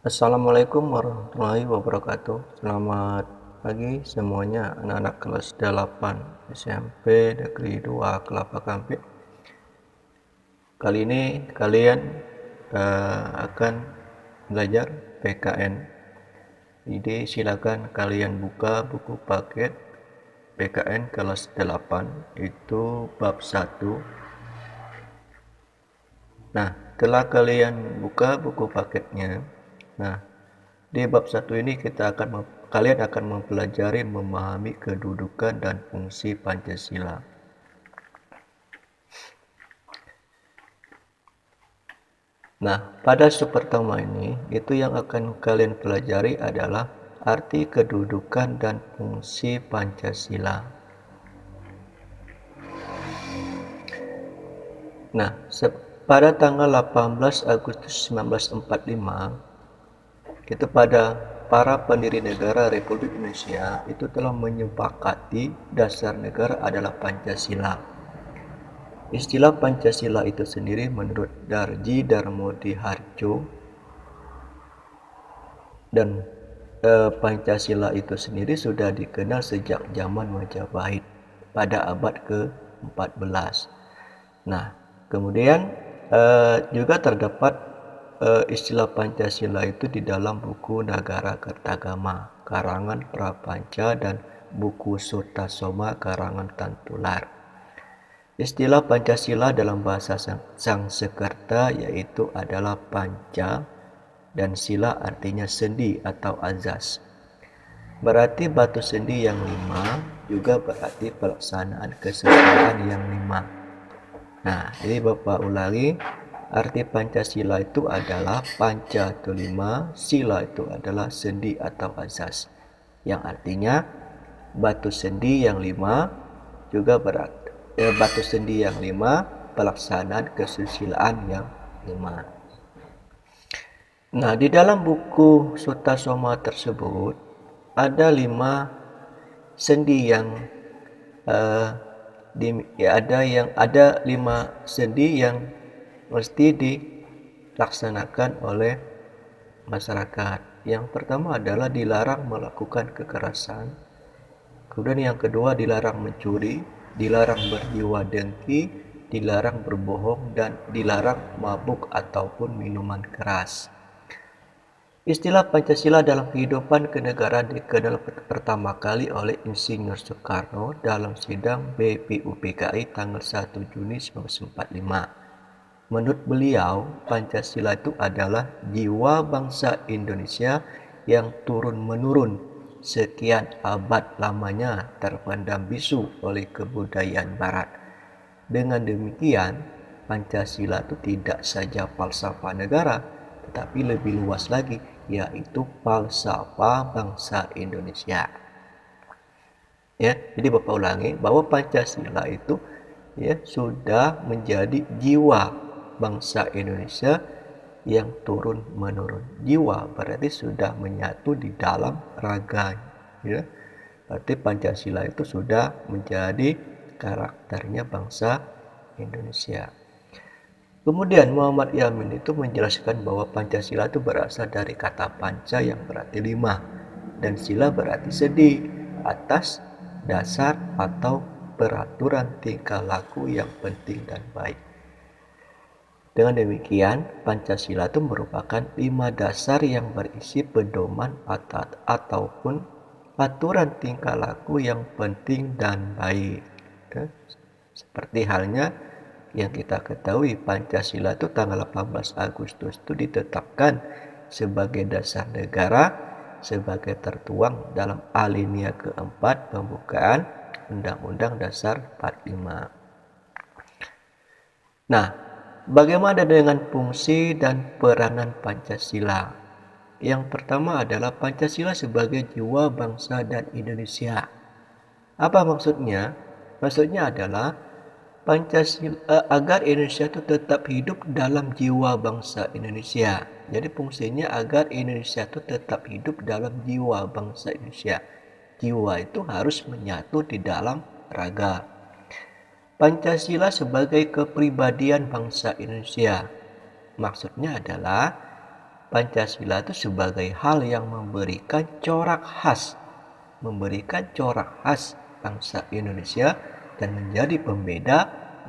Assalamualaikum warahmatullahi wabarakatuh. Selamat pagi semuanya anak-anak kelas 8 SMP Negeri 2 Kelapa Kampit. Kali ini kalian akan belajar PKN. Jadi silakan kalian buka buku paket PKN kelas 8 itu bab 1. Nah, setelah kalian buka buku paketnya, di bab 1 ini kalian akan mempelajari memahami kedudukan dan fungsi Pancasila. Nah, pada sub pertama ini, itu yang akan kalian pelajari adalah arti kedudukan dan fungsi Pancasila. Nah, pada tanggal 18 Agustus 1945, itu pada para pendiri negara Republik Indonesia itu telah menyepakati dasar negara adalah Pancasila. Istilah Pancasila itu sendiri menurut Darji Darmodi Harjo dan Pancasila itu sendiri sudah dikenal sejak zaman Majapahit pada abad ke-14. Nah, kemudian juga terdapat istilah Pancasila itu di dalam buku Nagara Kertagama karangan Prapanca dan buku Sutasoma karangan Tantular. Istilah Pancasila dalam bahasa Sanskerta yaitu adalah panca dan sila artinya sendi atau azas. Berarti batu sendi yang 5 juga berarti pelaksanaan kesusilaan yang 5. Nah, jadi Bapak ulangi, arti Pancasila itu adalah panca itu 5, sila itu adalah sendi atau azas. Yang artinya batu sendi yang 5 juga berarti batu sendi yang 5, pelaksanaan kesusilaan yang 5. Nah, di dalam buku Sutasoma tersebut ada 5 sendi yang ada 5 sendi yang mesti dilaksanakan oleh masyarakat. Yang pertama adalah dilarang melakukan kekerasan. Kemudian yang kedua dilarang mencuri, dilarang berjiwa dengki, dilarang berbohong, dan dilarang mabuk ataupun minuman keras. Istilah Pancasila dalam kehidupan kenegaraan dikenal pertama kali oleh Insinyur Soekarno dalam sidang BPUPKI tanggal 1 Juni 1945. Menurut beliau, Pancasila itu adalah jiwa bangsa Indonesia yang turun-menurun sekian abad lamanya terpendam bisu oleh kebudayaan Barat. Dengan demikian, Pancasila itu tidak saja falsafah negara, tetapi lebih luas lagi, yaitu falsafah bangsa Indonesia. Ya, jadi Bapak ulangi bahwa Pancasila itu sudah menjadi jiwa bangsa Indonesia yang turun-menurun. Jiwa berarti sudah menyatu di dalam raga. Ya. Berarti Pancasila itu sudah menjadi karakternya bangsa Indonesia. Kemudian Muhammad Yamin itu menjelaskan bahwa Pancasila itu berasal dari kata panca yang berarti 5 dan sila berarti sendi, atas, dasar atau peraturan tingkah laku yang penting dan baik. Dengan demikian, Pancasila itu merupakan 5 dasar yang berisi pedoman ataupun aturan tingkah laku yang penting dan baik. Seperti halnya yang kita ketahui, Pancasila itu tanggal 18 Agustus itu ditetapkan sebagai dasar negara sebagai tertuang dalam alinea keempat pembukaan Undang-Undang Dasar 45. Nah, bagaimana dengan fungsi dan peranan Pancasila? Yang pertama adalah Pancasila sebagai jiwa bangsa dan Indonesia. Apa maksudnya? Maksudnya adalah Pancasila agar Indonesia itu tetap hidup dalam jiwa bangsa Indonesia. Jadi fungsinya agar Indonesia itu tetap hidup dalam jiwa bangsa Indonesia. Jiwa itu harus menyatu di dalam raga. Pancasila sebagai kepribadian bangsa Indonesia. Maksudnya adalah Pancasila itu sebagai hal yang memberikan corak khas bangsa Indonesia dan menjadi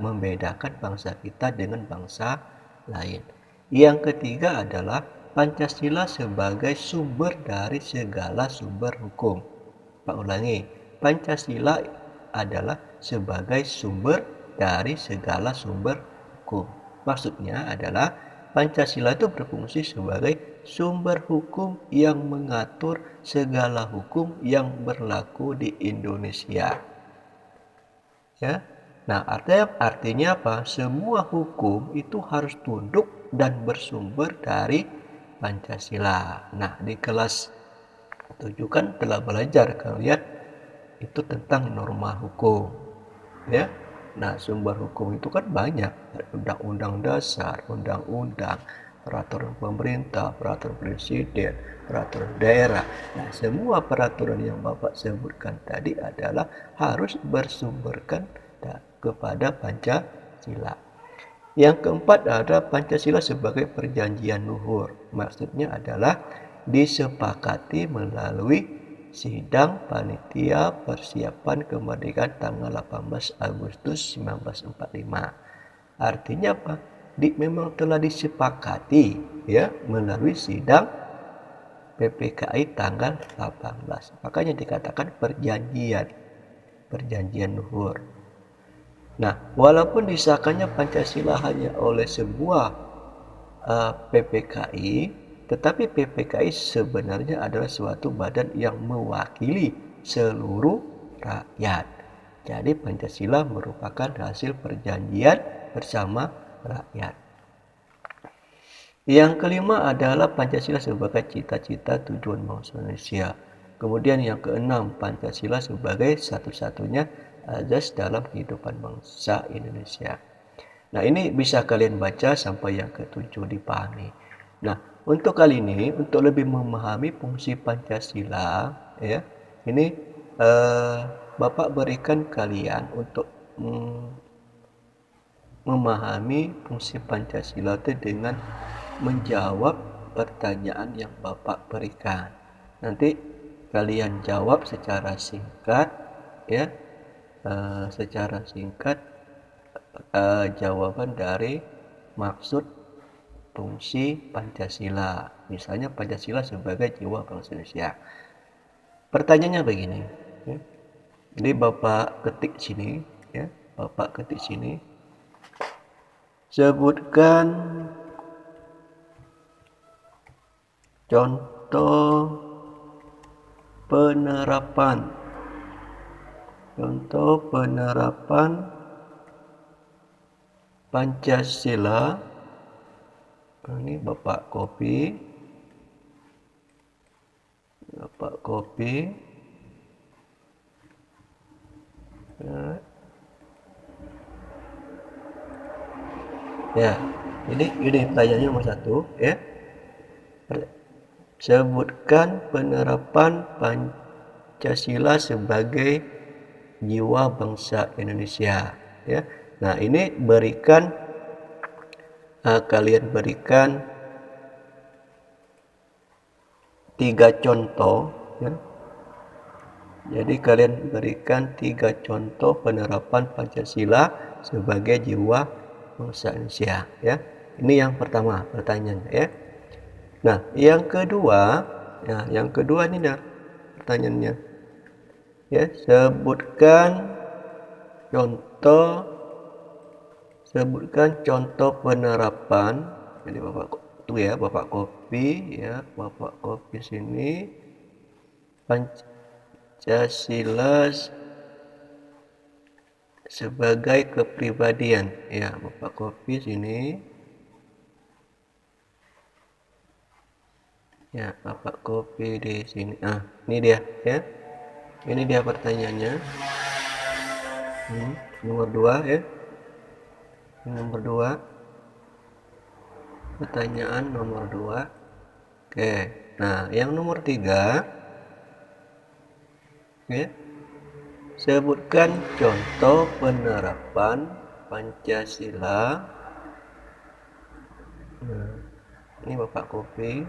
membedakan bangsa kita dengan bangsa lain. Yang ketiga adalah Pancasila sebagai sumber dari segala sumber hukum. Pak ulangi, Pancasila adalah sebagai sumber dari segala sumber hukum. Maksudnya adalah Pancasila itu berfungsi sebagai sumber hukum yang mengatur segala hukum yang berlaku di Indonesia. Ya. Nah, artinya apa? Semua hukum itu harus tunduk dan bersumber dari Pancasila. Nah, di kelas 7 kan telah belajar kalian itu tentang norma hukum. Ya. Nah, sumber hukum itu kan banyak, undang-undang dasar, undang-undang, peraturan pemerintah, peraturan presiden, peraturan daerah. Nah, semua peraturan yang Bapak sebutkan tadi adalah harus bersumberkan kepada Pancasila. Yang keempat ada Pancasila sebagai perjanjian luhur. Maksudnya adalah disepakati melalui sidang panitia persiapan kemerdekaan tanggal 18 Agustus 1945. Artinya apa? Memang telah disepakati ya melalui sidang PPKI tanggal 18. Makanya dikatakan perjanjian luhur. Nah, walaupun disahkannya Pancasila hanya oleh sebuah PPKI, tetapi PPKI sebenarnya adalah suatu badan yang mewakili seluruh rakyat. Jadi Pancasila merupakan hasil perjanjian bersama rakyat. Yang kelima adalah Pancasila sebagai cita-cita tujuan bangsa Indonesia. Kemudian yang keenam, Pancasila sebagai satu-satunya azas dalam kehidupan bangsa Indonesia. Nah, ini bisa kalian baca sampai yang ketujuh dipahami. Nah, untuk kali ini, untuk lebih memahami fungsi Pancasila, ya, ini Bapak berikan kalian untuk memahami fungsi Pancasila itu dengan menjawab pertanyaan yang Bapak berikan. Nanti kalian jawab secara singkat, ya, jawaban dari maksud fungsi Pancasila. Misalnya Pancasila sebagai jiwa bangsa Indonesia. Pertanyaannya begini. Ya. Jadi Bapak ketik sini, ya. Bapak ketik sini. Sebutkan contoh penerapan Pancasila. Ini Bapak copy. Ya, ini pertanyaannya nomor 1, ya. Sebutkan penerapan Pancasila sebagai jiwa bangsa Indonesia, ya. Nah, ini kalian berikan 3 contoh, ya. Jadi kalian berikan 3 contoh penerapan Pancasila sebagai jiwa bangsa Indonesia, ya. Ini yang pertama pertanyaannya, ya. Nah, yang kedua ini dah pertanyaannya. Ya, sebutkan contoh penerapan. Jadi Bapak copy, ya, Bapak copy sini. Pancasila sebagai kepribadian, ya, Bapak copy sini. Ya, Bapak copy di sini. Ini dia, ya. Ini dia pertanyaannya. Nomor 2, ya. Nomor 2. Pertanyaan nomor 2. Oke. Nah, yang nomor 3. Oke. Sebutkan contoh penerapan Pancasila Ini Bapak copy.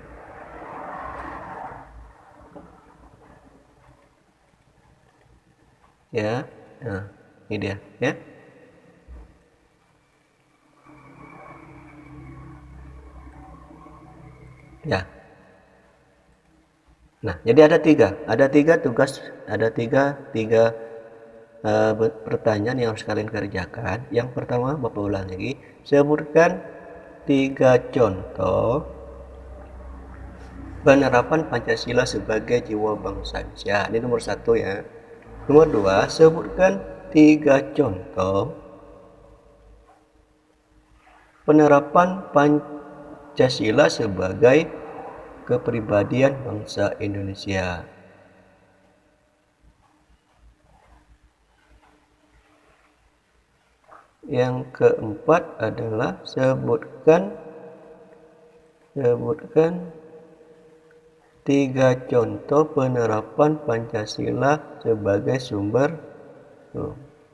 Ya. Nah, ini dia, ya. Ya. Nah, jadi ada tiga tugas, ada tiga pertanyaan yang harus kalian kerjakan. Yang pertama, Bapak ulang lagi, sebutkan 3 contoh penerapan Pancasila sebagai jiwa bangsa Indonesia. Ini nomor 1 ya. Nomor 2, sebutkan 3 contoh penerapan Pancasila sebagai kepribadian bangsa Indonesia. Yang keempat adalah sebutkan 3 contoh penerapan Pancasila sebagai sumber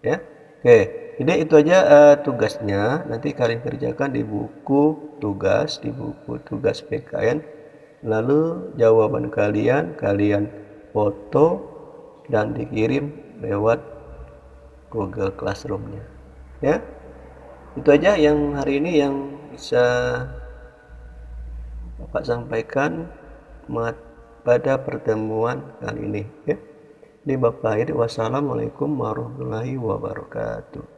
ya. Oke, jadi itu aja tugasnya. Nanti kalian kerjakan di buku tugas PKN. Lalu jawaban kalian foto dan dikirim lewat Google Classroom-nya. Ya. Itu aja yang hari ini yang bisa Bapak sampaikan pada pertemuan kali ini ya. Di Bapak akhiri, wassalamualaikum warahmatullahi wabarakatuh.